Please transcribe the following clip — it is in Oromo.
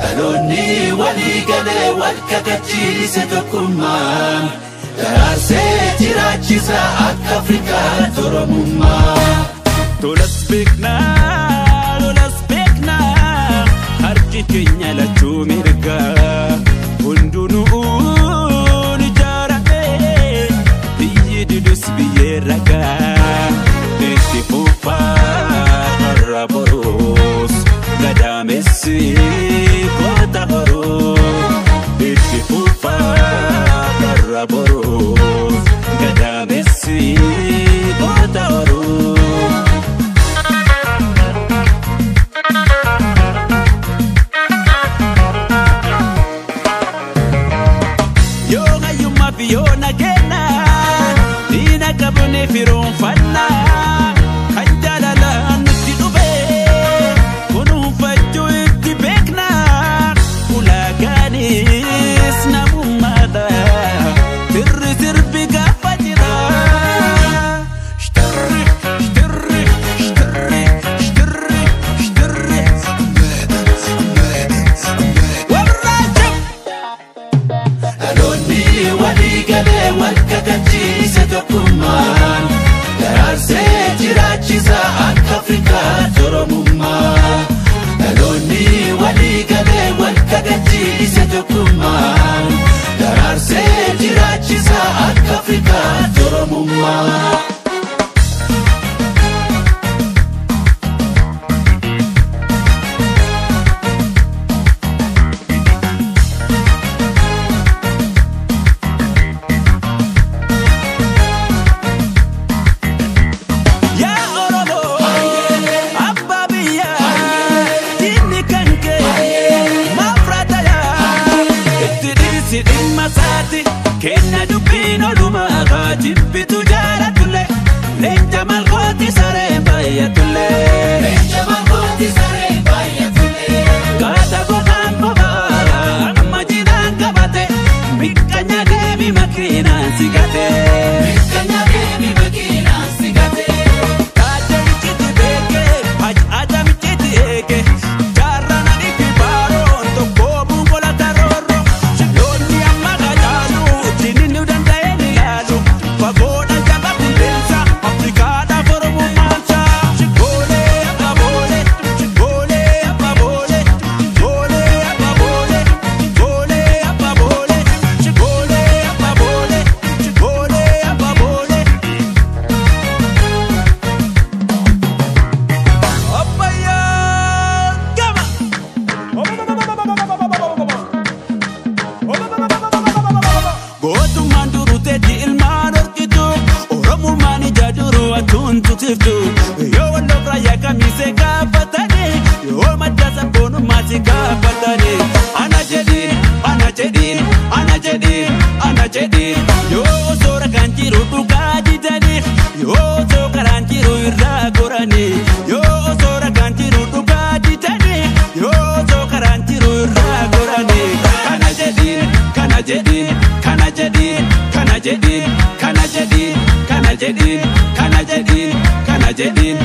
Aloni wali gale walkakachi setukuman Darase jirachisa Afrika toromuma Tolas bekna harki kenya la tumirga Undunu nijarabe biyidus biyeraga Niti fufa karaboros Gadamesi kota horo Niti fufa karaboros Gadamesi kota horo Fiona Gena, Dina Gabone Firon Fana, Kanjala Nutube, Kunu Faju Tibekna, Ulaganis Namumada, Tirrizir Biga Fajira, Shtirri, walkakachi setukuman Darase jirachisa Afrika toromuma Aloni waligale walkakachi setukuman Darase jirachisa Afrika toromuma Kena dupino luma jibbi tujara tulle Lenja malkoti sare baya tulle Lenja malkoti sare baya tulle Kata gohan bobara Majidan kabate Mikanya devi makina sigate Mikanya devi makina sigate Kaja michiti beke Haj aja michiti eke Jarra nani kibaro Toko bungola taroro Shiloni amaga jalu Jininu dan daeni lalu Pagoda jaba kundensa Afrikada foromu mancha Chikole apabole Chikole apabole Chikole apabole Chikole apabole Chikole apabole Chikole apabole Opaya Gama Gotu manduru teti ilman orkitu Oromu mani jaduru atuntu tiftu Yo walokra yaka mise kafatani Yo madasa bonu masi kafatani Anajedi Yo sora kanjiru duka jitani Yo so karanjiru irra gorani Yo sora kanjiru duka jitani Yo so karanjiru irra gorani Kanajedi